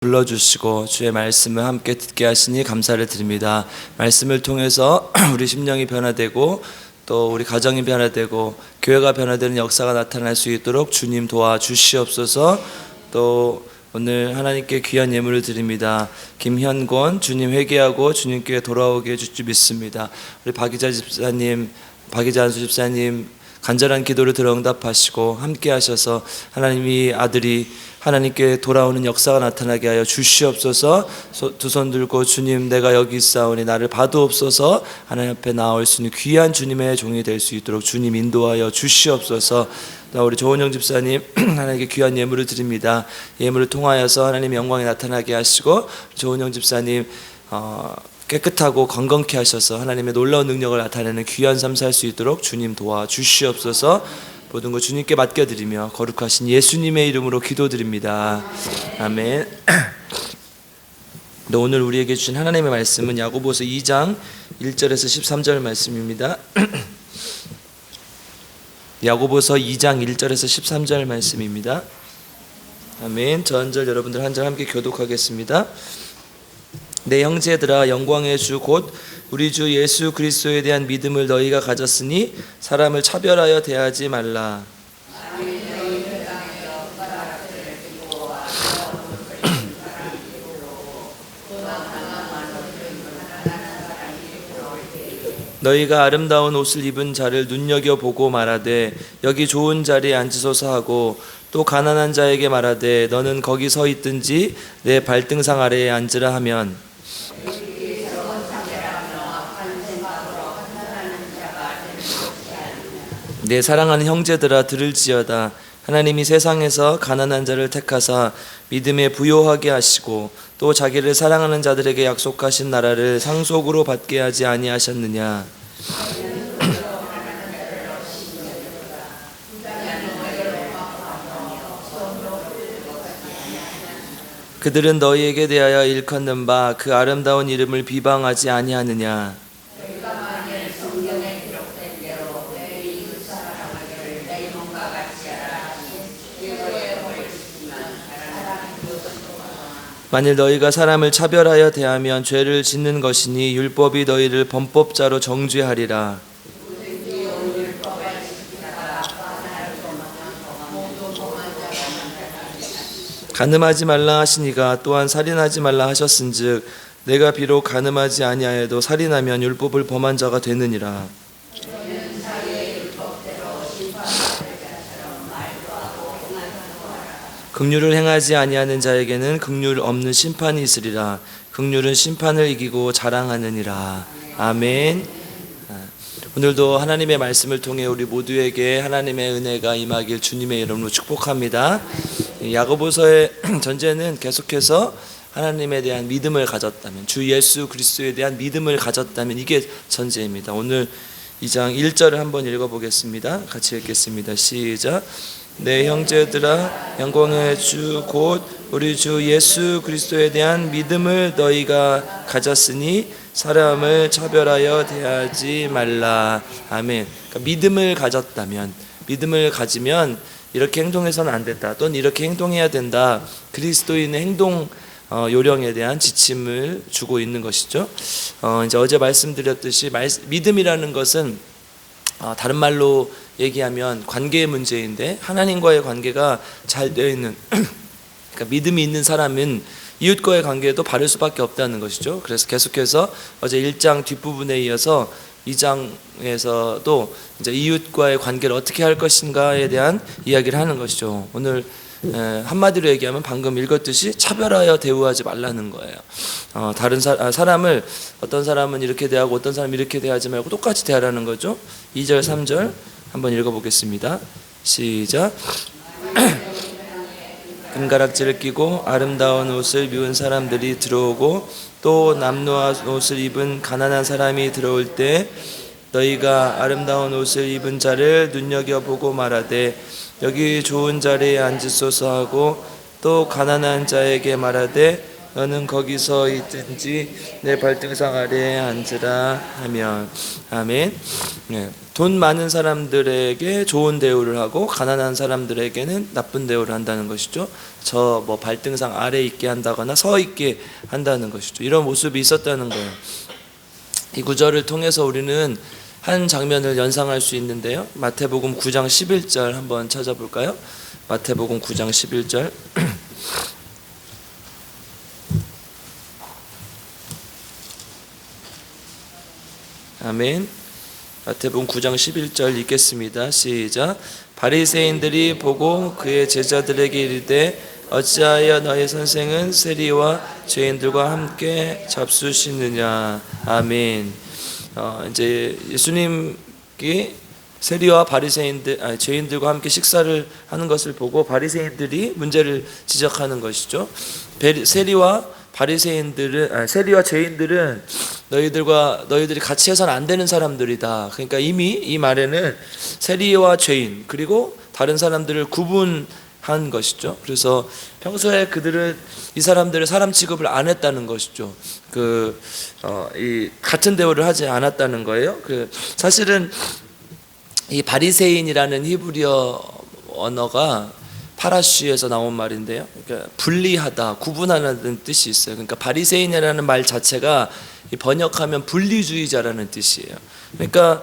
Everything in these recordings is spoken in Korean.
불러주시고 주의 말씀을 함께 듣게 하시니 감사를 드립니다. 말씀을 통해서 우리 심령이 변화되고 또 우리 가정이 변화되고 교회가 변화되는 역사가 나타날 수 있도록 주님 도와주시옵소서. 또 오늘 하나님께 귀한 예물을 드립니다. 김현권 주님 회개하고 주님께 돌아오게 해줄 줄 믿습니다. 우리 박희자 집사님, 박희자 안수 집사님 간절한 기도를 들어 응답하시고 함께 하셔서 하나님이 아들이 하나님께 돌아오는 역사가 나타나게 하여 주시옵소서. 두 손 들고 주님 내가 여기 있사오니 나를 봐두옵소서. 하나님 앞에 나올 수 있는 귀한 주님의 종이 될 수 있도록 주님 인도하여 주시옵소서. 우리 조은영 집사님 하나님께 귀한 예물을 드립니다. 예물을 통하여서 하나님의 영광이 나타나게 하시고 조은영 집사님 깨끗하고 건강케 하셔서 하나님의 놀라운 능력을 나타내는 귀한 삶 살 수 있도록 주님 도와주시옵소서. 모든 것 주님께 맡겨드리며 거룩하신 예수님의 이름으로 기도드립니다. 아멘. 오늘 우리에게 주신 하나님의 말씀은 야고보서 2장 1절에서 13절 말씀입니다. 야고보서 2장 1절에서 13절 말씀입니다. 아멘. 저 한 절 여러분들 한 절 함께 교독하겠습니다. 내 형제들아, 영광의 주 곧 우리 주 예수 그리스도에 대한 믿음을 너희가 가졌으니 사람을 차별하여 대하지 말라. 너희가 아름다운 옷을 입은 자를 눈여겨보고 말하되 여기 좋은 자리에 앉으소서 하고 또 가난한 자에게 말하되 너는 거기 서 있든지 내 발등상 아래에 앉으라 하면 내 사랑하는 형제들아 들을지어다. 하나님이 세상에서 가난한 자를 택하사 믿음에 부요하게 하시고 또 자기를 사랑하는 자들에게 약속하신 나라를 상속으로 받게 하지 아니하셨느냐. 그들은 너희에게 대하여 일컫는 바 그 아름다운 이름을 비방하지 아니하느냐. 만일 너희가 사람을 차별하여 대하면 죄를 짓는 것이니 율법이 너희를 범법자로 정죄하리라. 간음하지 말라 하시니가 또한 살인하지 말라 하셨은즉 내가 비록 간음하지 아니하여도 살인하면 율법을 범한 자가 되느니라. 긍휼을 행하지 아니하는 자에게는 긍휼 없는 심판이 있으리라. 긍휼은 심판을 이기고 자랑하느니라. 아멘. 오늘도 하나님의 말씀을 통해 우리 모두에게 하나님의 은혜가 임하길 주님의 이름으로 축복합니다. 야고보서의 전제는 계속해서 하나님에 대한 믿음을 가졌다면, 주 예수 그리스도에 대한 믿음을 가졌다면, 이게 전제입니다. 오늘 2장 1절을 한번 읽어보겠습니다. 같이 읽겠습니다. 시작. 내 형제들아, 영광의 주 곧 우리 주 예수 그리스도에 대한 믿음을 너희가 가졌으니 사람을 차별하여 대하지 말라. 아멘. 그러니까 믿음을 가졌다면, 믿음을 가지면 이렇게 행동해서는 안 된다, 또는 이렇게 행동해야 된다, 그리스도인의 행동 요령에 대한 지침을 주고 있는 것이죠. 이제 어제 말씀드렸듯이 믿음이라는 것은 다른 말로 얘기하면 관계의 문제인데, 하나님과의 관계가 잘 되어 있는 그러니까 믿음이 있는 사람은 이웃과의 관계도 바를 수밖에 없다는 것이죠. 그래서 계속해서 어제 1장 뒷부분에 이어서 2장에서도 이제 이웃과의 관계를 어떻게 할 것인가에 대한 이야기를 하는 것이죠. 오늘 한마디로 얘기하면 방금 읽었듯이 차별하여 대우하지 말라는 거예요. 다른 사람을, 어떤 사람은 이렇게 대하고 어떤 사람은 이렇게 대하지 말고 똑같이 대하라는 거죠. 2절 3절 한번 읽어보겠습니다. 시작. 금가락지를 끼고 아름다운 옷을 입은 사람들이 들어오고 또 남노한 옷을 입은 가난한 사람이 들어올 때 너희가 아름다운 옷을 입은 자를 눈여겨보고 말하되 여기 좋은 자리에 앉으소서 하고 또 가난한 자에게 말하되 너는 거기서 있든지 내 발등상 아래에 앉으라 하면. 아멘. 네. 돈 많은 사람들에게 좋은 대우를 하고 가난한 사람들에게는 나쁜 대우를 한다는 것이죠. 저 뭐 발등상 아래에 있게 한다거나 서 있게 한다는 것이죠. 이런 모습이 있었다는 거예요. 이 구절을 통해서 우리는 한 장면을 연상할 수 있는데요. 마태복음 9장 11절 한번 찾아볼까요? 마태복음 9장 11절. 아멘. 마태복음 9장 11절 읽겠습니다. 시작. 바리새인들이 보고 그의 제자들에게 이르되 어찌하여 너희 선생은 세리와 죄인들과 함께 잡수시느냐. 아멘. 이제 예수님께 세리와 바리새인들, 죄인들과 함께 식사를 하는 것을 보고 바리새인들이 문제를 지적하는 것이죠. 세리와 죄인들은 너희들이 같이 해서는 안 되는 사람들이다. 그러니까 이미 이 말에는 세리와 죄인 그리고 다른 사람들을 구분한 것이죠. 그래서 평소에 그들은 이 사람들의 사람 취급을 안 했다는 것이죠. 이 같은 대우를 하지 않았다는 거예요. 사실은 이 바리새인이라는 히브리어 언어가 파라쉬에서 나온 말인데요. 그러니까 분리하다, 구분하는 뜻이 있어요. 그러니까 바리새인이라는 말 자체가 번역하면 분리주의자라는 뜻이에요. 그러니까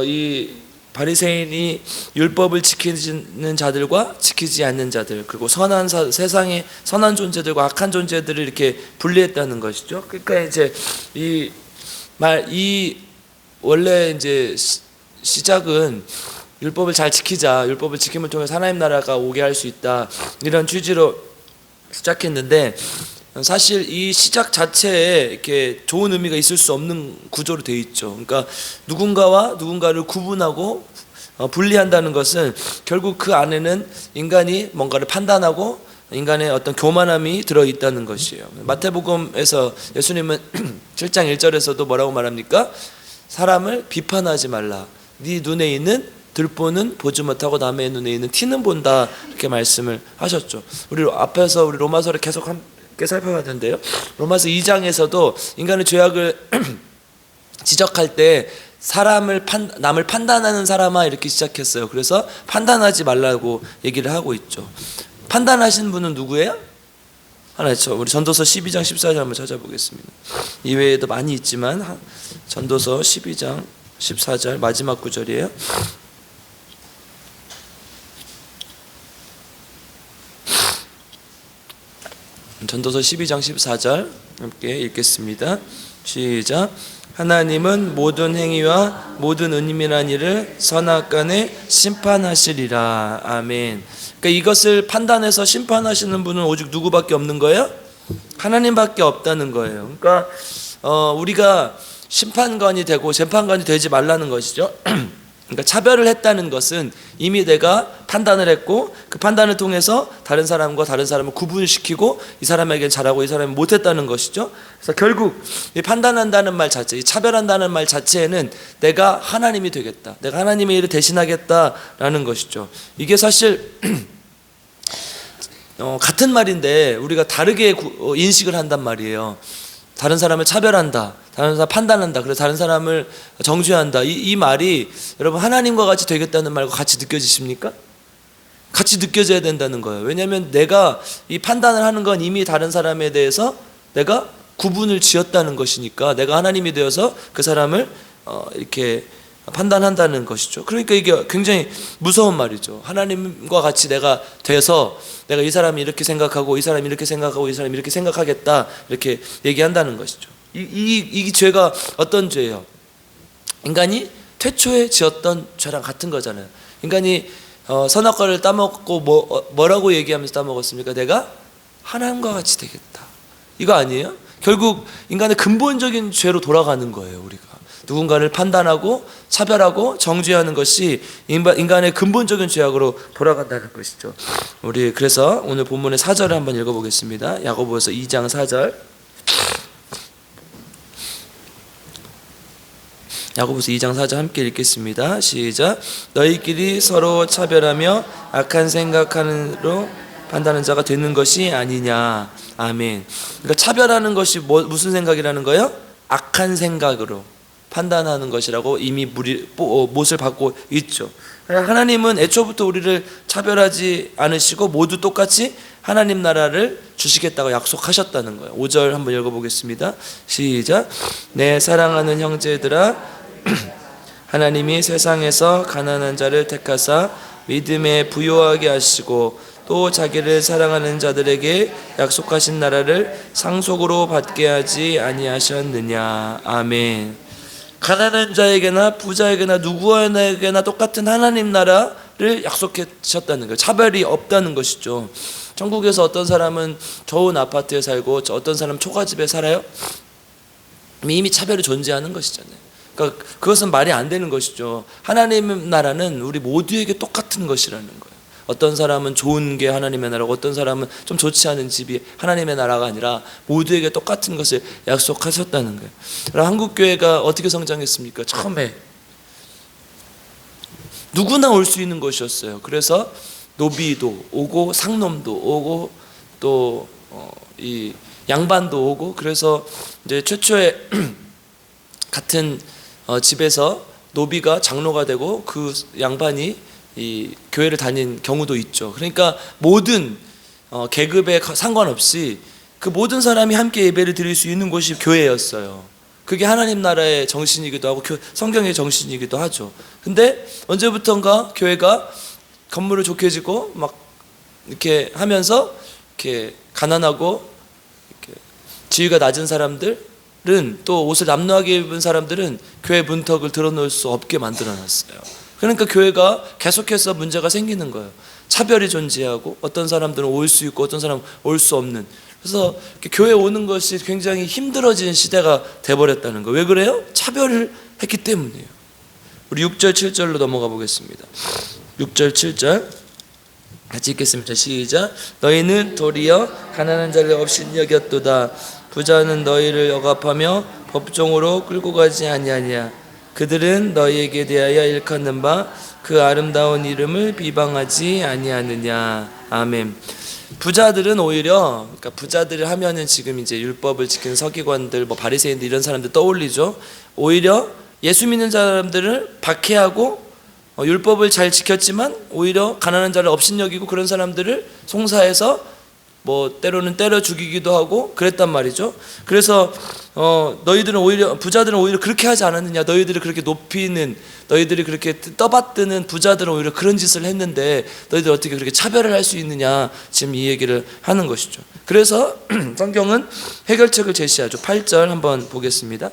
이 바리새인이 율법을 지키는 자들과 지키지 않는 자들, 그리고 세상의 선한 존재들과 악한 존재들을 이렇게 분리했다는 것이죠. 그러니까 이제 원래 이제 시작은 율법을 잘 지키자, 율법을 지킴을 통해서 하나님 나라가 오게 할 수 있다, 이런 취지로 시작했는데 사실 이 시작 자체에 이렇게 좋은 의미가 있을 수 없는 구조로 되어 있죠. 그러니까 누군가와 누군가를 구분하고 분리한다는 것은 결국 그 안에는 인간이 뭔가를 판단하고 인간의 어떤 교만함이 들어있다는 것이에요. 마태복음에서 예수님은 7장 1절에서도 뭐라고 말합니까? 사람을 비판하지 말라. 네 눈에 있는 들보는 보지 못하고 남의 눈에 있는 티는 본다, 이렇게 말씀을 하셨죠. 우리 앞에서 우리 로마서를 계속 함께 살펴봤는데요. 로마서 2장에서도 인간의 죄악을 지적할 때 남을 판단하는 사람아, 이렇게 시작했어요. 그래서 판단하지 말라고 얘기를 하고 있죠. 판단하신 분은 누구예요? 하나 있죠. 우리 전도서 12장 14절 한번 찾아보겠습니다. 이외에도 많이 있지만 전도서 12장 14절 마지막 구절이에요. 전도서 12장 14절 함께 읽겠습니다. 시작. 하나님은 모든 행위와 모든 은밀한 일을 선악간에 심판하시리라. 아멘. 그러니까 이것을 판단해서 심판하시는 분은 오직 누구밖에 없는 거예요? 하나님밖에 없다는 거예요. 그러니까 우리가 심판관이 되고 재판관이 되지 말라는 것이죠. 그러니까 차별을 했다는 것은 이미 내가 판단을 했고 그 판단을 통해서 다른 사람과 다른 사람을 구분시키고 이 사람에게는 잘하고 이 사람은 못했다는 것이죠. 그래서 결국 이 판단한다는 말 자체, 이 차별한다는 말 자체에는 내가 하나님이 되겠다, 내가 하나님의 일을 대신하겠다라는 것이죠. 이게 사실 같은 말인데 우리가 다르게 인식을 한단 말이에요. 다른 사람을 차별한다, 다른 사람 판단한다, 그래서 다른 사람을 정죄한다, 이 말이 여러분 하나님과 같이 되겠다는 말과 같이 느껴지십니까? 같이 느껴져야 된다는 거예요. 왜냐하면 내가 이 판단을 하는 건 이미 다른 사람에 대해서 내가 구분을 지었다는 것이니까 내가 하나님이 되어서 그 사람을 이렇게 판단한다는 것이죠. 그러니까 이게 굉장히 무서운 말이죠. 하나님과 같이 내가 돼서 내가 이 사람이 이렇게 생각하고 이 사람이 이렇게 생각하고 이 사람이 이렇게 생각하겠다, 이렇게 얘기한다는 것이죠. 이 죄가 어떤 죄예요? 인간이 태초에 지었던 죄랑 같은 거잖아요. 인간이 선악과를 따먹고 뭐라고 얘기하면서 따먹었습니까? 내가 하나님과 같이 되겠다, 이거 아니에요? 결국 인간의 근본적인 죄로 돌아가는 거예요. 우리가 누군가를 판단하고 차별하고 정죄하는 것이 인간의 근본적인 죄악으로 돌아간다는 것이죠. 우리 그래서 오늘 본문의 4절을 한번 읽어보겠습니다. 야고보서 2장 4절. 야고보서 2장 4절 함께 읽겠습니다. 시작. 너희끼리 서로 차별하며 악한 생각하는로 판단하는 자가 되는 것이 아니냐. 아멘. 그러니까 차별하는 것이 무슨 생각이라는 거예요? 악한 생각으로 판단하는 것이라고 이미 못을 받고 있죠. 하나님은 애초부터 우리를 차별하지 않으시고 모두 똑같이 하나님 나라를 주시겠다고 약속하셨다는 거예요. 5절 한번 읽어보겠습니다. 시작. 내 사랑하는 형제들아, 하나님이 세상에서 가난한 자를 택하사 믿음에 부요하게 하시고 또 자기를 사랑하는 자들에게 약속하신 나라를 상속으로 받게 하지 아니하셨느냐. 아멘. 가난한 자에게나 부자에게나 누구에게나 똑같은 하나님 나라를 약속하셨다는 거예요. 차별이 없다는 것이죠. 천국에서 어떤 사람은 좋은 아파트에 살고 어떤 사람은 초가집에 살아요? 이미 차별이 존재하는 것이잖아요. 그러니까 그것은 말이 안 되는 것이죠. 하나님 나라는 우리 모두에게 똑같은 것이라는 거예요. 어떤 사람은 좋은 게 하나님의 나라고 어떤 사람은 좀 좋지 않은 집이 하나님의 나라가 아니라 모두에게 똑같은 것을 약속하셨다는 거예요. 그럼 한국교회가 어떻게 성장했습니까? 처음에 누구나 올 수 있는 것이었어요. 그래서 노비도 오고 상놈도 오고 또 이 양반도 오고, 그래서 이제 최초에 같은 집에서 노비가 장로가 되고 그 양반이 이 교회를 다닌 경우도 있죠. 그러니까 모든 계급에 상관없이 그 모든 사람이 함께 예배를 드릴 수 있는 곳이 교회였어요. 그게 하나님 나라의 정신이기도 하고 성경의 정신이기도 하죠. 근데 언제부턴가 교회가 건물을 좋게 지고 막 이렇게 하면서 이렇게 가난하고 이렇게 지위가 낮은 사람들은 또 옷을 남루하게 입은 사람들은 교회 문턱을 드러놓을 수 없게 만들어놨어요. 그러니까 교회가 계속해서 문제가 생기는 거예요. 차별이 존재하고 어떤 사람들은 올 수 있고 어떤 사람은 올 수 없는. 그래서 교회 오는 것이 굉장히 힘들어진 시대가 돼버렸다는 거예요. 왜 그래요? 차별을 했기 때문이에요. 우리 6절 7절로 넘어가 보겠습니다. 6절 7절 같이 읽겠습니다. 시작. 너희는 도리어 가난한 자를 없인 여겼도다. 부자는 너희를 억압하며 법정으로 끌고 가지 아니하냐. 그들은 너희에게 대하여 일컫는 바 그 아름다운 이름을 비방하지 아니하느냐. 아멘. 부자들은 오히려, 그러니까 부자들을 하면은 지금 이제 율법을 지키는 서기관들, 뭐 바리새인들 이런 사람들 떠올리죠. 오히려 예수 믿는 사람들을 박해하고 율법을 잘 지켰지만 오히려 가난한 자를 업신여기고 그런 사람들을 송사해서 뭐 때로는 때려 죽이기도 하고 그랬단 말이죠. 그래서 너희들은 오히려, 부자들은 오히려 그렇게 하지 않았느냐. 너희들이 그렇게 높이는, 너희들이 그렇게 떠받드는 부자들은 오히려 그런 짓을 했는데 너희들 어떻게 그렇게 차별을 할 수 있느냐. 지금 이 얘기를 하는 것이죠. 그래서 성경은 해결책을 제시하죠. 8절 한번 보겠습니다.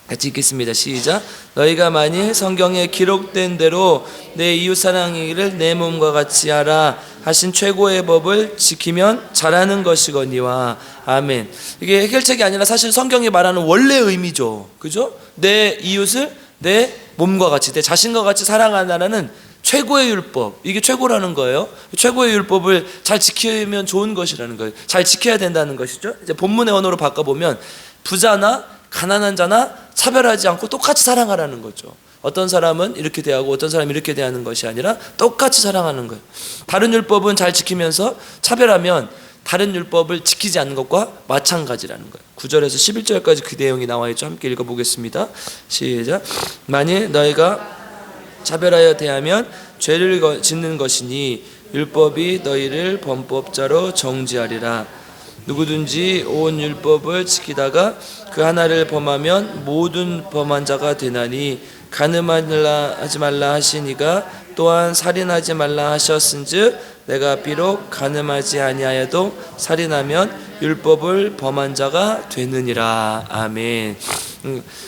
같이 읽겠습니다. 시작. 너희가 만일 성경에 기록된 대로 내 이웃 사랑하기를 내 몸과 같이 하라 하신 최고의 법을 지키면 잘하는 것이거니와. 아멘. 이게 해결책이 아니라 사실 성경이 말하는 원래 의미죠. 그죠? 내 이웃을 내 몸과 같이, 내 자신과 같이 사랑하라는 최고의 율법, 이게 최고라는 거예요. 최고의 율법을 잘 지키면 좋은 것이라는 거예요. 잘 지켜야 된다는 것이죠. 이제 본문의 언어로 바꿔보면 부자나 가난한 자나 차별하지 않고 똑같이 사랑하라는 거죠. 어떤 사람은 이렇게 대하고 어떤 사람이 이렇게 대하는 것이 아니라 똑같이 사랑하는 거예요. 다른 율법은 잘 지키면서 차별하면 다른 율법을 지키지 않는 것과 마찬가지라는 거예요. 9절에서 11절까지 그 내용이 나와 있죠. 함께 읽어보겠습니다. 시작. 만일 너희가 차별하여 대하면 죄를 짓는 것이니 율법이 너희를 범법자로 정죄하리라. 누구든지 온 율법을 지키다가 그 하나를 범하면 모든 범한 자가 되나니 간음하지 말라 하시니가 또한 살인하지 말라 하셨은즉 내가 비록 간음하지 아니하여도 살인하면 율법을 범한 자가 되느니라. 아멘.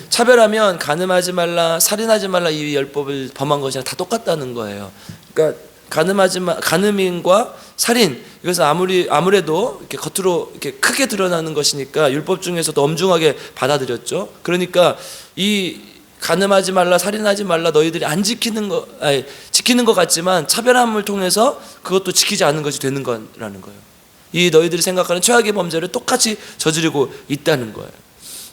차별하면 간음하지 말라, 살인하지 말라 이 율법을 범한 것이랑 다 똑같다는 거예요. 그러니까 간음인과 살인, 이것은 아무래도 이렇게 겉으로 이렇게 크게 드러나는 것이니까 율법 중에서도 엄중하게 받아들였죠. 그러니까 이 간음하지 말라, 살인하지 말라 너희들이 안 지키는 지키는 것 같지만 차별함을 통해서 그것도 지키지 않는 것이 되는 거라는 거예요. 이 너희들이 생각하는 최악의 범죄를 똑같이 저지르고 있다는 거예요.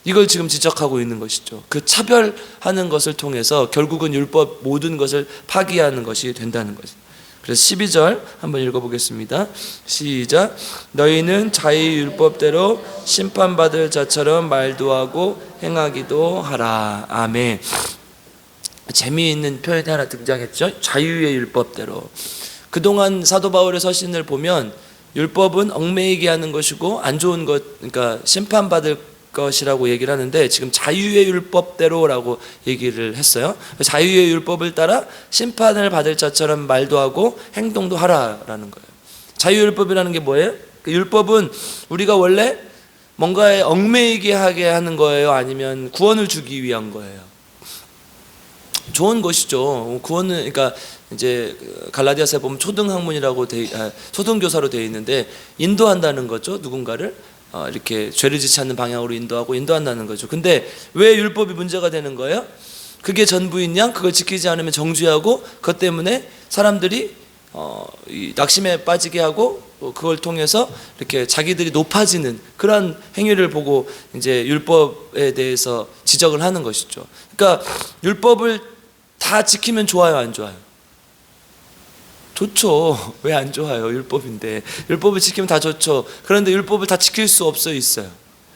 이걸 지금 지적하고 있는 것이죠. 그 차별하는 것을 통해서 결국은 율법 모든 것을 파기하는 것이 된다는 것이죠. 그래서 12절 한번 읽어보겠습니다. 시작. 너희는 자의 율법대로 심판받을 자처럼 말도 하고 행하기도 하라. 아멘. 재미있는 표현이 하나 등장했죠. 자유의 율법대로. 그동안 사도 바울의 서신을 보면 율법은 얽매이게 하는 것이고 안 좋은 것, 그러니까 심판받을 것이라고 얘기를 하는데, 지금 자유의 율법대로라고 얘기를 했어요. 자유의 율법을 따라 심판을 받을 자처럼 말도 하고 행동도 하라라는 거예요. 자유율법이라는 게 뭐예요? 그 율법은 우리가 원래 뭔가에 얽매이게 하게 하는 거예요, 아니면 구원을 주기 위한 거예요? 좋은 것이죠. 구원은, 그러니까 이제 갈라디아서에 보면 초등학문이라고 초등교사로 되어 있는데, 인도한다는 거죠. 누군가를 이렇게 죄를 짓지 않는 방향으로 인도한다는 거죠. 근데 왜 율법이 문제가 되는 거예요? 그게 전부인 양 그걸 지키지 않으면 정죄하고, 그것 때문에 사람들이 이 낙심에 빠지게 하고, 그걸 통해서 이렇게 자기들이 높아지는 그런 행위를 보고 이제 율법에 대해서 지적을 하는 것이죠. 그러니까 율법을 다 지키면 좋아요, 안 좋아요? 좋죠. 왜 안 좋아요? 율법인데. 율법을 지키면 다 좋죠. 그런데 율법을 다 지킬 수 있어요?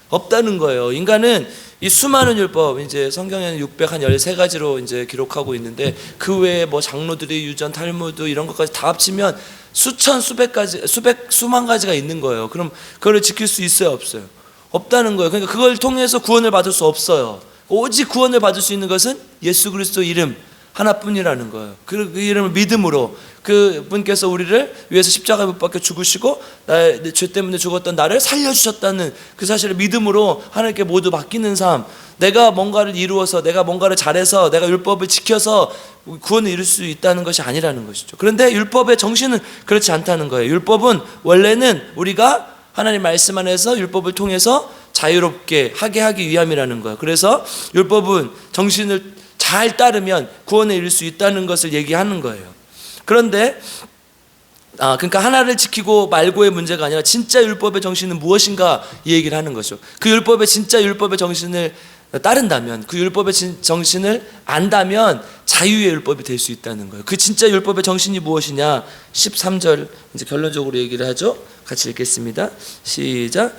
없다는 거예요. 인간은 이 수많은 율법, 이제 성경에는 613가지로 이제 기록하고 있는데, 그 외에 뭐 장로들의 유전, 탈무드 이런 것까지 다 합치면 수만 가지가 있는 거예요. 그럼 그걸 지킬 수 있어요, 없어요? 없다는 거예요. 그러니까 그걸 통해서 구원을 받을 수 없어요. 오직 구원을 받을 수 있는 것은 예수 그리스도 이름 하나뿐이라는 거예요. 그 이름을 믿음으로, 그분께서 우리를 위해서 십자가에 못 박혀 죽으시고 나의 죄 때문에 죽었던 나를 살려주셨다는 그 사실을 믿음으로 하나님께 모두 맡기는 삶, 내가 뭔가를 이루어서, 내가 뭔가를 잘해서, 내가 율법을 지켜서 구원을 이룰 수 있다는 것이 아니라는 것이죠. 그런데 율법의 정신은 그렇지 않다는 거예요. 율법은 원래는 우리가 하나님 말씀 안에서 율법을 통해서 자유롭게 하기 위함이라는 거예요. 그래서 율법은 정신을 잘 따르면 구원에 이를 수 있다는 것을 얘기하는 거예요. 그런데 그러니까 하나를 지키고 말고의 문제가 아니라 진짜 율법의 정신은 무엇인가, 이 얘기를 하는 거죠. 그 율법의 진짜 율법의 정신을 따른다면, 그 율법의 정신을 안다면 자유의 율법이 될 수 있다는 거예요. 그 진짜 율법의 정신이 무엇이냐? 13절 이제 결론적으로 얘기를 하죠. 같이 읽겠습니다. 시작.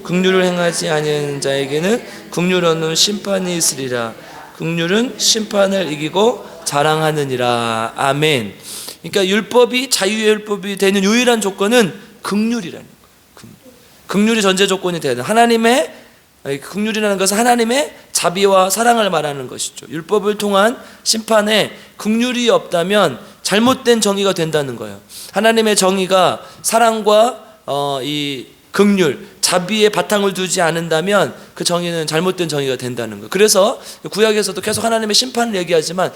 긍휼을 행하지 아니하는 자에게는 긍휼 얻는 심판이 있으리라. 긍휼은 심판을 이기고 자랑하느니라. 아멘. 그러니까 율법이 자유의 율법이 되는 유일한 조건은 긍휼이라는 거예요. 긍휼이 전제 조건이 되는, 하나님의 긍휼이라는 것은 하나님의 자비와 사랑을 말하는 것이죠. 율법을 통한 심판에 긍휼이 없다면 잘못된 정의가 된다는 거예요. 하나님의 정의가 사랑과 이 긍휼, 자비의 바탕을 두지 않는다면 그 정의는 잘못된 정의가 된다는 거예요. 그래서 구약에서도 계속 하나님의 심판을 얘기하지만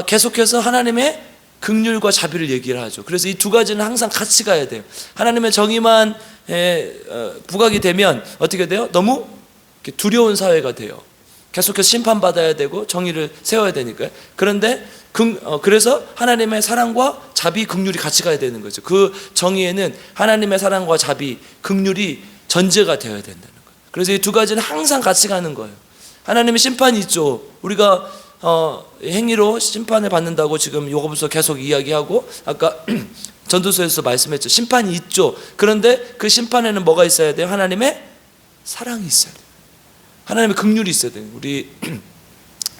계속해서 하나님의 긍휼과 자비를 얘기를 하죠. 그래서 이 두 가지는 항상 같이 가야 돼요. 하나님의 정의만 부각이 되면 어떻게 돼요? 너무 두려운 사회가 돼요. 계속해서 심판받아야 되고 정의를 세워야 되니까요. 그런데 그래서 하나님의 사랑과 자비, 긍휼이 같이 가야 되는 거죠. 그 정의에는 하나님의 사랑과 자비, 긍휼이 전제가 되어야 된다는 거예요. 그래서 이 두 가지는 항상 같이 가는 거예요. 하나님의 심판이 있죠. 우리가 행위로 심판을 받는다고 지금 요거부터 계속 이야기하고, 아까 전도서에서 말씀했죠. 심판이 있죠. 그런데 그 심판에는 뭐가 있어야 돼요? 하나님의 사랑이 있어야 돼요. 하나님의 긍휼이 있어야 돼요. 우리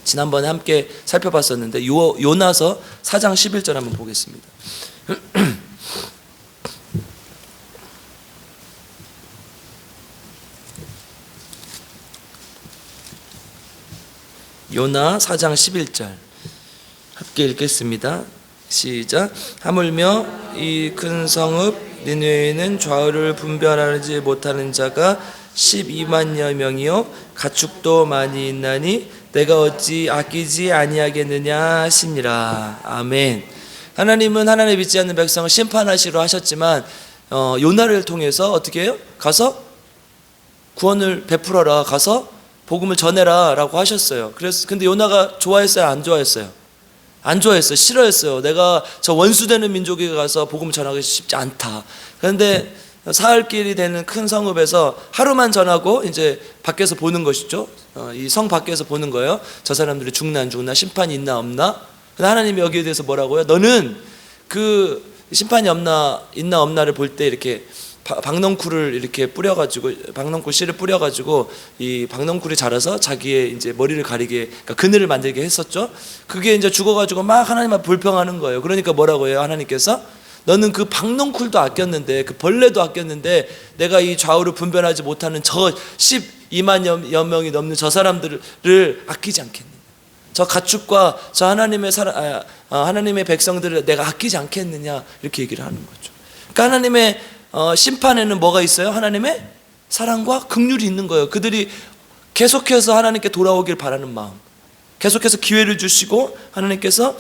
지난번에 함께 살펴봤었는데 요나서 4장 11절 한번 보겠습니다. 요나 4장 11절 함께 읽겠습니다. 시작. 하물며 이 큰 성읍 니느웨에는 좌우를 분별하지 못하는 자가 12만여 명이요 가축도 많이 있나니 내가 어찌 아끼지 아니하겠느냐 하시니라. 아멘. 하나님은 하나님 믿지 않는 백성을 심판하시려 하셨지만 요나를 통해서 어떻게 해요? 가서 구원을 베풀어라, 가서 복음을 전해라 라고 하셨어요. 근데 요나가 좋아했어요, 안 좋아했어요? 안 좋아했어요. 싫어했어요. 내가 저 원수되는 민족에 가서 복음을 전하기 쉽지 않다. 그런데 사흘길이 되는 큰 성읍에서 하루만 전하고 이제 밖에서 보는 것이죠. 이 성 밖에서 보는 거예요. 저 사람들이 죽나 안 죽나, 심판이 있나 없나. 근데 하나님이 여기에 대해서 뭐라고요? 너는 그 심판이 있나 없나를 볼 때 이렇게 박넝쿨을 이렇게 뿌려가지고, 박넝쿨 씨를 뿌려가지고 이 박넝쿨이 자라서 자기의 이제 머리를 가리게, 그러니까 그늘을 만들게 했었죠. 그게 이제 죽어가지고 막 하나님 앞에 불평하는 거예요. 그러니까 뭐라고 해요? 하나님께서 너는 그 박넝쿨도 아꼈는데, 그 벌레도 아꼈는데, 내가 이 좌우를 분별하지 못하는 저 12만여 명이 넘는 저 사람들을 아끼지 않겠느냐? 저 가축과 저 하나님의 백성들을 내가 아끼지 않겠느냐? 이렇게 얘기를 하는 거죠. 그러니까 하나님의 심판에는 뭐가 있어요? 하나님의 사랑과 긍휼이 있는 거예요. 그들이 계속해서 하나님께 돌아오길 바라는 마음, 계속해서 기회를 주시고 하나님께서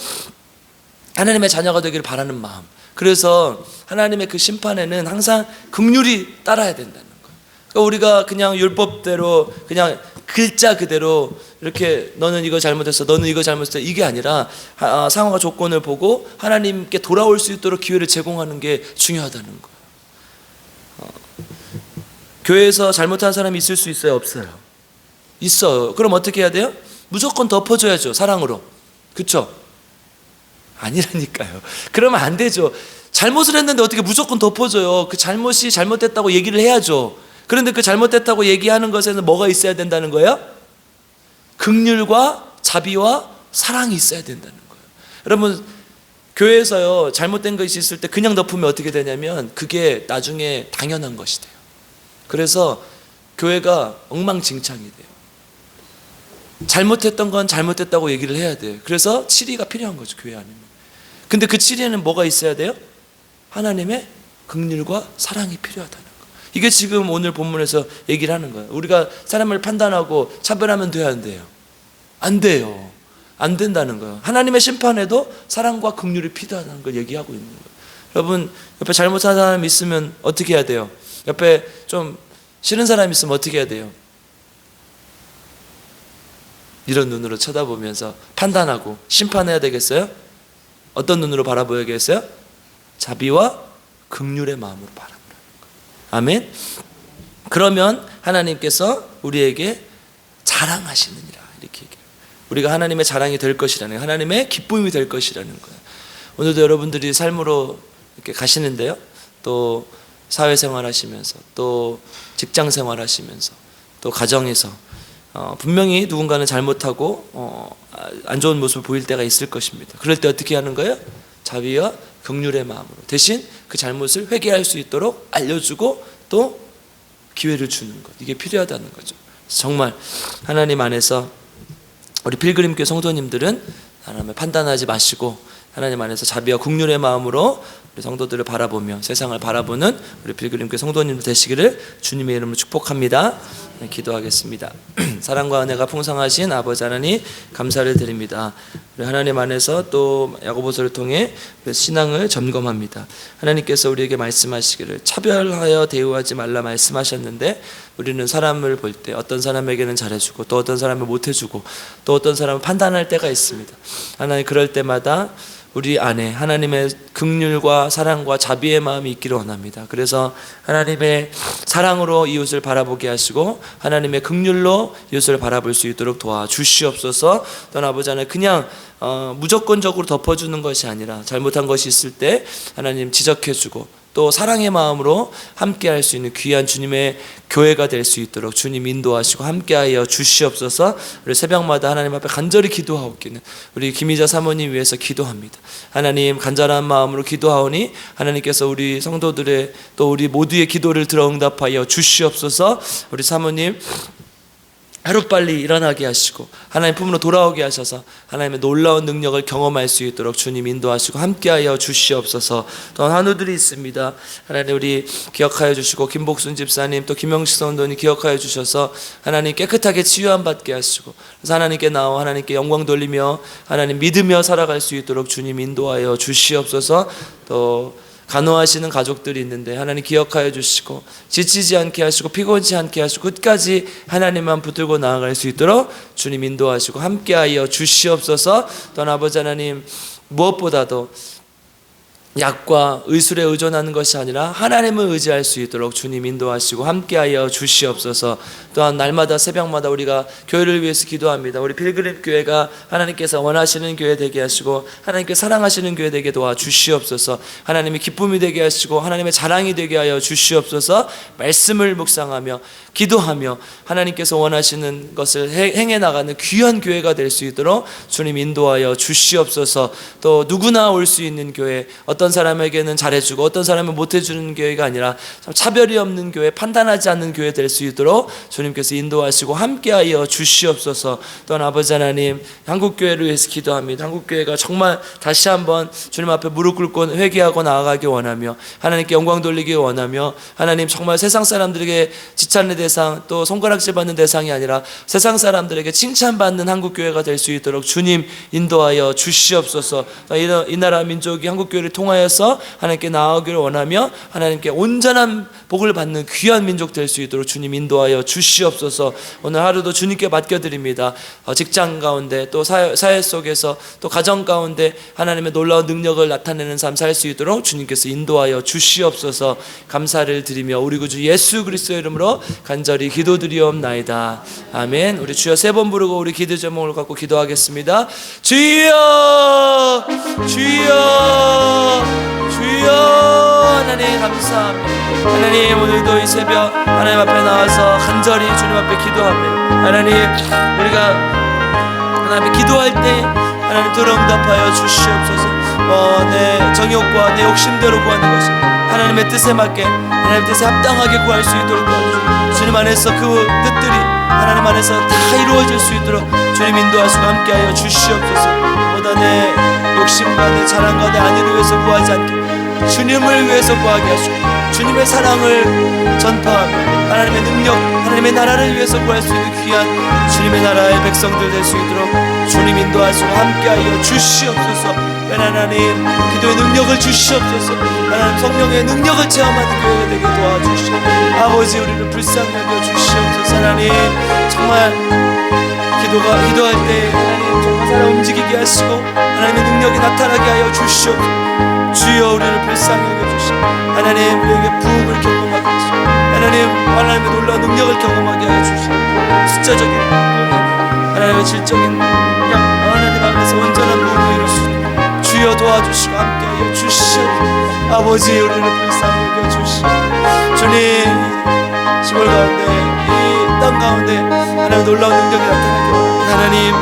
하나님의 자녀가 되기를 바라는 마음. 그래서 하나님의 그 심판에는 항상 긍휼이 따라야 된다는 거예요. 그러니까 우리가 그냥 율법대로 그냥 글자 그대로 이렇게 너는 이거 잘못했어, 너는 이거 잘못했어, 이게 아니라 상황과 조건을 보고 하나님께 돌아올 수 있도록 기회를 제공하는 게 중요하다는 거예요. 교회에서 잘못한 사람이 있을 수 있어요? 없어요? 있어요. 그럼 어떻게 해야 돼요? 무조건 덮어줘야죠. 사랑으로. 그렇죠? 아니라니까요. 그러면 안 되죠. 잘못을 했는데 어떻게 무조건 덮어줘요? 그 잘못이 잘못됐다고 얘기를 해야죠. 그런데 그 잘못됐다고 얘기하는 것에는 뭐가 있어야 된다는 거예요? 긍휼과 자비와 사랑이 있어야 된다는 거예요. 여러분, 교회에서요 잘못된 것이 있을 때 그냥 덮으면 어떻게 되냐면 그게 나중에 당연한 것이 돼요. 그래서 교회가 엉망진창이 돼요. 잘못했던 건 잘못됐다고 얘기를 해야 돼요. 그래서 치리가 필요한 거죠, 교회 안에는. 근데 그 치리에는 뭐가 있어야 돼요? 하나님의 긍휼과 사랑이 필요하다는 거. 이게 지금 오늘 본문에서 얘기를 하는 거예요. 우리가 사람을 판단하고 차별하면 돼야 안 돼요? 안 돼요. 안 된다는 거예요. 하나님의 심판에도 사랑과 긍휼이 필요하다는 걸 얘기하고 있는 거예요. 여러분, 옆에 잘못한 사람이 있으면 어떻게 해야 돼요? 옆에 좀 싫은 사람이 있으면 어떻게 해야 돼요? 이런 눈으로 쳐다보면서 판단하고 심판해야 되겠어요? 어떤 눈으로 바라보야겠어요? 자비와 긍휼의 마음으로 바라보라는 거예요. 아멘. 그러면 하나님께서 우리에게 자랑하시느니라 이렇게 얘기해요. 우리가 하나님의 자랑이 될 것이라는, 하나님의 기쁨이 될 것이라는 거예요. 오늘도 여러분들이 삶으로 이렇게 가시는데요, 또 사회생활 하시면서, 또 직장생활 하시면서, 또 가정에서 분명히 누군가는 잘못하고 안 좋은 모습을 보일 때가 있을 것입니다. 그럴 때 어떻게 하는 거예요? 자비와 긍휼의 마음으로 대신 그 잘못을 회개할 수 있도록 알려주고 또 기회를 주는 것, 이게 필요하다는 거죠. 정말 하나님 안에서 우리 필그림교회 성도님들은 하나님을 판단하지 마시고 하나님 안에서 자비와 긍휼의 마음으로 우리 성도들을 바라보며 세상을 바라보는 우리 필그림교회 성도님들 되시기를 주님의 이름으로 축복합니다. 네, 기도하겠습니다. 사랑과 은혜가 풍성하신 아버지 하나님 감사를 드립니다. 우리 하나님 안에서 또 야고보서를 통해 신앙을 점검합니다. 하나님께서 우리에게 말씀하시기를 차별하여 대우하지 말라 말씀하셨는데, 우리는 사람을 볼 때 어떤 사람에게는 잘해주고 또 어떤 사람을 못해주고 또 어떤 사람을 판단할 때가 있습니다. 하나님, 그럴 때마다 우리 안에 하나님의 긍휼과 사랑과 자비의 마음이 있기를 원합니다. 그래서 하나님의 사랑으로 이웃을 바라보게 하시고 하나님의 긍휼로 이웃을 바라볼 수 있도록 도와주시옵소서. 또는 아버지 하나님, 그냥 무조건적으로 덮어주는 것이 아니라 잘못한 것이 있을 때 하나님 지적해주고 또 사랑의 마음으로 함께할 수 있는 귀한 주님의 교회가 될 수 있도록 주님 인도하시고 함께하여 주시옵소서. 우리 새벽마다 하나님 앞에 간절히 기도하옵기는 우리 김희자 사모님 위해서 기도합니다. 하나님, 간절한 마음으로 기도하오니 하나님께서 우리 성도들의 또 우리 모두의 기도를 들어 응답하여 주시옵소서. 우리 사모님 하루빨리 일어나게 하시고 하나님 품으로 돌아오게 하셔서 하나님의 놀라운 능력을 경험할 수 있도록 주님 인도하시고 함께하여 주시옵소서. 또 한우들이 있습니다. 하나님, 우리 기억하여 주시고 김복순 집사님 또 김영식 성도님 기억하여 주셔서 하나님 깨끗하게 치유함 받게 하시고, 그래서 하나님께 나와 하나님께 영광 돌리며 하나님 믿으며 살아갈 수 있도록 주님 인도하여 주시옵소서. 또 간호하시는 가족들이 있는데 하나님 기억하여 주시고 지치지 않게 하시고 피곤치 않게 하시고 끝까지 하나님만 붙들고 나아갈 수 있도록 주님 인도하시고 함께하여 주시옵소서. 또한 아버지 하나님, 무엇보다도 약과 의술에 의존하는 것이 아니라 하나님을 의지할 수 있도록 주님 인도하시고 함께하여 주시옵소서. 또한 날마다 새벽마다 우리가 교회를 위해서 기도합니다. 우리 필그림 교회가 하나님께서 원하시는 교회 되게 하시고 하나님께 사랑하시는 교회 되게 도와주시옵소서. 하나님의 기쁨이 되게 하시고 하나님의 자랑이 되게 하여 주시옵소서. 말씀을 묵상하며 기도하며 하나님께서 원하시는 것을 행해 나가는 귀한 교회가 될 수 있도록 주님 인도하여 주시옵소서. 또 누구나 올 수 있는 교회, 어떤 사람에게는 잘해주고 어떤 사람은 못해주는 교회가 아니라 차별이 없는 교회, 판단하지 않는 교회 될 수 있도록 주님께서 인도하시고 함께하여 주시옵소서. 또한 아버지 하나님, 한국교회를 위해서 기도합니다. 한국교회가 정말 다시 한번 주님 앞에 무릎 꿇고 회개하고 나아가기 원하며 하나님께 영광 돌리기 원하며 하나님 정말 세상 사람들에게 지찬의 대상, 또 손가락질 받는 대상이 아니라 세상 사람들에게 칭찬받는 한국교회가 될 수 있도록 주님 인도하여 주시옵소서. 이 나라 민족이 한국교회를 통하여서 하나님께 나아가기를 원하며 하나님께 온전한 복을 받는 귀한 민족 될 수 있도록 주님 인도하여 주시옵소서. 오늘 하루도 주님께 맡겨드립니다. 직장 가운데 또 사회 속에서 또 가정 가운데 하나님의 놀라운 능력을 나타내는 삶 살 수 있도록 주님께서 인도하여 주시옵소서. 감사를 드리며 우리 구주 예수 그리스도의 이름으로 간절히 기도드리옵나이다. 아멘. 우리 주여 세 번 부르고 우리 기도 제목을 갖고 기도하겠습니다. 주여, 주여, 주여. 하나님 감사합니다. 하나님 오늘도 이 새벽 하나님 앞에 나와서 간절히 주님 앞에 기도합니다. 하나님 우리가 하나님 앞에 기도할 때 하나님 들어응답하여 주시옵소서. 내 정욕과 내 욕심대로 구하는 것이 하나님의 뜻에 맞게 하나님의 뜻에 합당하게 구할 수 있도록 도와주시고 주님 안에서 그 뜻들이 하나님 안에서 다 이루어질 수 있도록 주님 인도하시고 함께하여 주시옵소서. 보다 내 욕심과 내 자랑과 내 안위를 위해서 구하지 않게 주님을 위해서 구하게 하시고 주님의 사랑을 전파하며 하나님의 능력, 하나님의 나라를 위해서 구할 수 있는 귀한 주님의 나라의 백성들 될 수 있도록 주님 인도하시고 함께하여 주시옵소서. 하나님 기도의 능력을 주시옵소서. 하나님 성령의 능력을 체험하는 교회가 되게 도와주시옵소서. 아버지 우리를 불쌍히 여겨 주시옵소서. 하나님 정말 기도할 때 하나님 정말 살아 움직이게 하시고 하나님의 능력이 나타나게 하여 주시옵소서. 주여 우리를 불쌍히 여겨주시고 하나님 우리에게 부흥을 경험하게 하시고 하나님의 놀라운 능력을 경험하게 하여 주시고 숫자적인 하나님의 질적인 능력 하나님 앞에서 온전한 부흥을 이룰 수 있도록 주여 도와주시고 함께하여 주시옵소서. 아버지 우리를 불쌍히 여겨주시고 주님 시골 가운데 이 땅 가운데 하나님의 놀라운 능력이 나타나게 원합니다. 하나님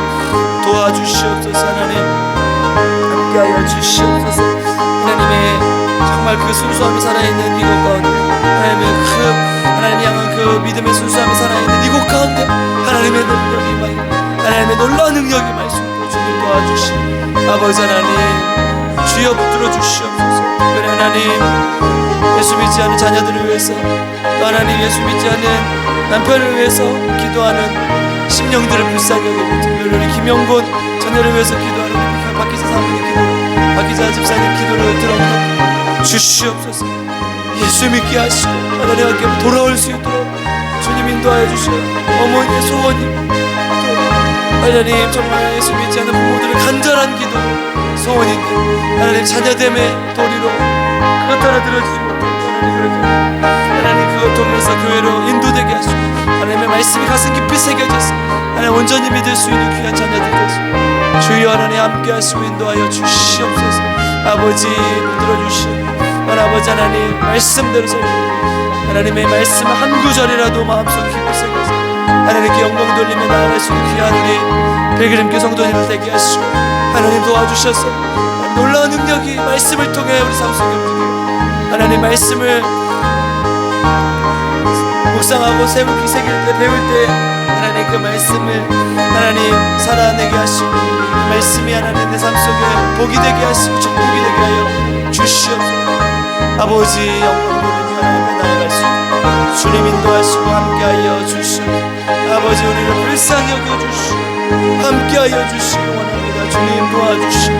도와주시옵소서. 하나님 함께하여 주시옵소서. 하나님의 정말 그 순수함이 살아있는 이곳 가운데 하나님이 향한 그 믿음의 순수함이 살아있는 이곳 가운데 하나님의 능력이 하나님의 놀라운 능력이 말씀으로 주님 도와주시고 아버지 하나님 주여 붙들어 주시옵소서. 특별히 하나님 예수 믿지 않는 자녀들을 위해서 또 하나님 예수 믿지 않는 남편을 위해서 기도하는 심령들을 불쌍히 여기고 특별히 우리 김영곤 자녀를 위해서 기도하는 우리 박기자 사모님 기도를 박기자 집사님 기도를 들어 주시옵소서. 예수 믿게 하시고 하나님 함께 돌아올 수 있도록 주님 인도하여 주시오. 어머니의 소원이 하나님 정말 예수 믿지 않는 부모들의 간절한 기도 소원인데 하나님 자녀됨의 도리로 그것 하나 들어주지 못하고 하나님 그것 통해서 교회로 인도되게 하시고 하나님의 말씀이 가슴 깊이 새겨져서 하나님 온전히 믿을 수 있는 귀한 자녀들 되시고 주여 하나님 함께 하시고 인도하여 주시옵소서. 아버지 붙들어 주시오. 아버지 하나님 말씀대로 살고 하나님의 말씀 한 구절이라도 마음속에 깊이 새겨서 하나님께 영광 돌리며 나아갈 수 있는 귀한 우리 필그림교 성도님을 되게 하시고 하나님 도와주셔서 하나님 놀라운 능력이 말씀을 통해 우리 삶 속에 움직여요. 하나님 말씀을 묵상하고 새길 때 배울 때 하나님 그 말씀을 하나님 살아내게 하시고 그 말씀이 하나님 내 삶 속에 복이 되게 하시고 축복이 되게 하여 주시옵소서. 아버지 영광 돌리며 하나님께 나아갈 수 있도록 주님 인도하시고 함께하여 주시고 아버지 우리를 불쌍히 여겨주시고 함께하여 주시기 원합니다. 주님 도와주시고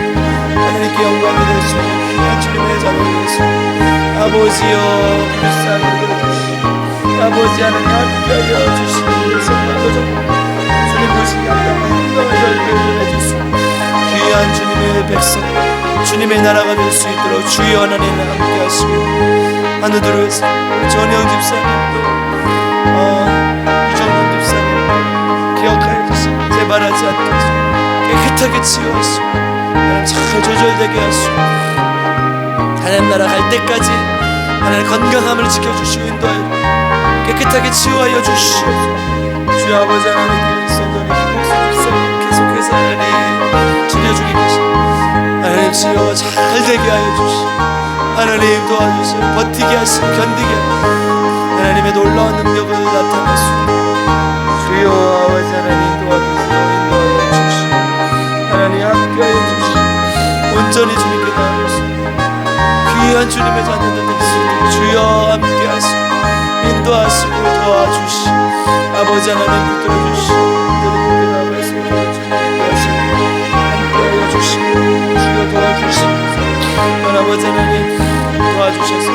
하나님께 영광이 될 수 있는 귀한 주님의 자녀가 되시고 아버지여 불쌍히 여겨주시고 아버지 하나님 함께하여 주시고 성만도 주님 보시기 합당한 행동을 저희에게 해주시고 귀한 주님의 백성, 주님의 나라가 될 수 있도록 주여 하나님 함께 하시고, 하늘들에서 전영 집사님도 유정남 집사님도 기억하여 주시고, 재발하지 않게 하시고 깨끗하게 치유하시고, 하나님 잘 조절되게 하시고, 하나님 나라 갈 때까지 하나님 건강함을 지켜주시고 인도하여 깨끗하게 치유하여 주시옵소서. 주여 아버지 하나님, 성도님 김복수 집사님 계속해서 하나님 치료 중에 계십니다. 하나님 치료가 잘 되게 하여 주시고, 하나님 도와주시고 버티게 하시고 견디게 하시고 하나님의 놀라운 능력을 나타내시고, 주여 아버지 하나님 도와주시고 인도하여 주시고, 하나님 함께하여 주시고 온전히 주님께 나아가시고 귀한 주님의 자녀들 될 수 있도록 주여 함께하시고 인도하시고 도와주시고, 아버지 하나님 붙들어주시고 주님께 나아가시고 인도하시고 함께하여 주시고 주여 도와주시고, 아버지 하나님 도와주셔서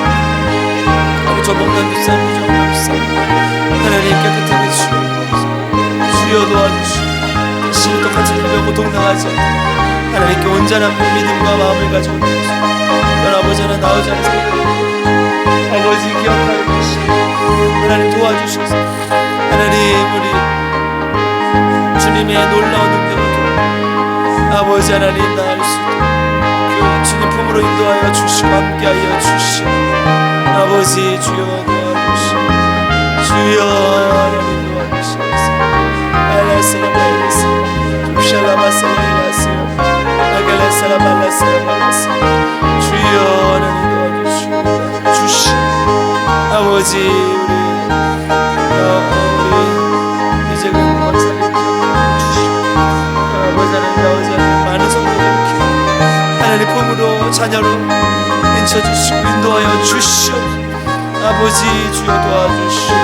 우리 조목남 집사님, 유정남 집사님 하나님 깨끗하게 주여 도와주시고, 다시 똑같이 하며 고통당하지 않고 하나님께 온전한 믿음과 마음을 가지고 아버지 하나 나오지 않은 생각을 아버지 기억하여 주시고 하나님 도와주셔서 하나님 우리 주님의 놀라운 능력을 아버지 하나님 나을 수 있도록 주님 품으로 인도하여 주시고 함께하여 주시고, 아버지 주여 도와주시고 주여 하나님 도와주시옵소서. 알라스라 발라스 샬라바스라 일라스라 아갈라스라 발라스라 발라스 주여 하나님 도와주시옵소서. 주시 아버지 우리 이제 권사님 주시고, 아버지 하나님 나오지 않는 많은 성도들 하나님 품으로 자녀로 인쳐주시고 인도하여 주시옵소서. 아버지 주여 도와주시고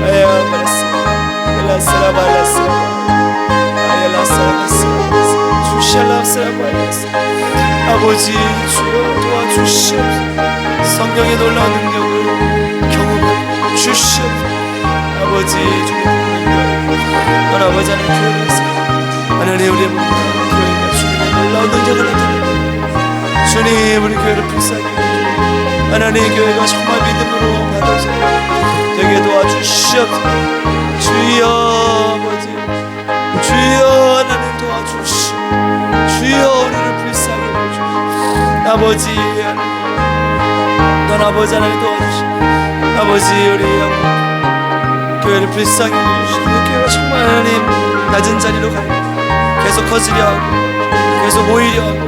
아야 발라스 엘라스라 발라스 아야라스라 발라스 주샬라스라 발라스 아버지 주여 도와주시옵소서. 성령의 놀라운 능력을 경험해 주시옵소서. 아버지 주님 넌 아버지 하나님 교회에서 하나님 우리의 교회가 주님의 놀라운 능력을 나타내고 주님 우리 교회를 불쌍히 하나님 교회가 정말 믿음으로 받아서 되게 도와주시옵소서. 주여 아버지 주여 하나님 도와주시오. 주여 우리를 불쌍히 해주시오. 아버지 넌 아버지 하나님 도와주시오. 아버지 우리 교회를 불쌍히 해주시오. 교회가 정말 하나님 낮은 자리로 가요. 계속 커지려 하고 계속 모이려 하고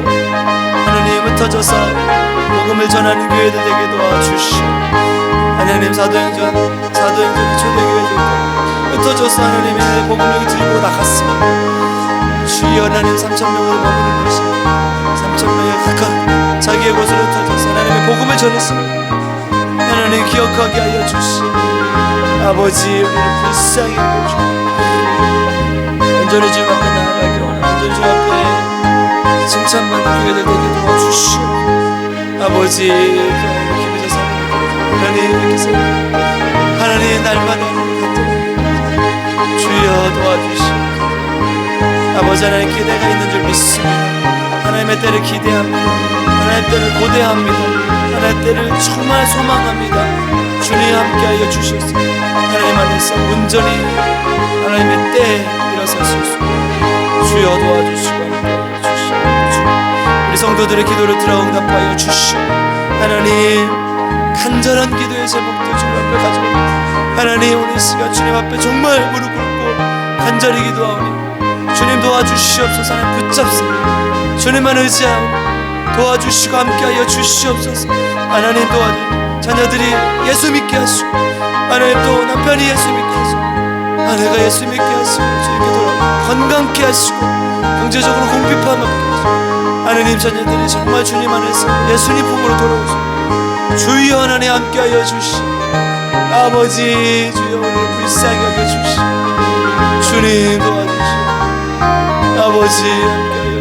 하나님 흩어져서 복음을 전하는 교회들 되게 도와주시오. 하나님 사도행전의 초대교회들 흩어져서 하나님의 복음을 들고 나갔습니다. 주여 하나님 3,000명으로 머무는 것이 3,000명이 각각 자기의 곳으로 흩어져서 하나님의 복음을 전했습니다. 하나님 기억하게 하여 주시오. 아버지 우리를 불쌍히 여겨주시오. 온전히 주님 앞에 나아가기를 원하는 온전히 주님 앞에 칭찬받는 교회들 되게 도와주시오. 아버지 기쁘셔서 하나님 이렇게 하나님 날마다 주여 도와주시오. 아버지 하나님 기대가 있는 줄 믿습니다. 하나님의 때를 기대합니다. 하나님의 때를 고대합니다. 하나님의 때를 정말 소망합니다. 주님 함께하여 주셔서 하나님 안에서 온전히 하나님의 때에 일어설 수 있습니다. 주여 도와주시고 함께하여 주시오. 우리 성도들의 기도를 들어 응답하여 주시오. 하나님 간절한 기도의 제목도 주님 앞에 가지고 하나님 오늘 시간 주님 앞에 정말 무릎 꿇고 간절히 기도하오니 주님 도와주시옵소서. 하나님 붙잡습니다. 주님만 의지하고 도와주시고 함께하여 주시옵소서. 하나님 도와주시고 자녀들이 예수 믿게 하시고 하나님 또 남편이 예수 믿게 하시고 아내가 예수 믿게 하시고 주님께 돌아 건강케 하시고 경제적으로 궁핍함 없게 하시고 하나님 자녀들이 정말 주님 안에서 예수님 품으로 돌아오시고 주여 하나님 함께하여 주시고 아버지 주여 우리를 불쌍히 여겨 주시고 주님 도와주시고 아버지 함께하여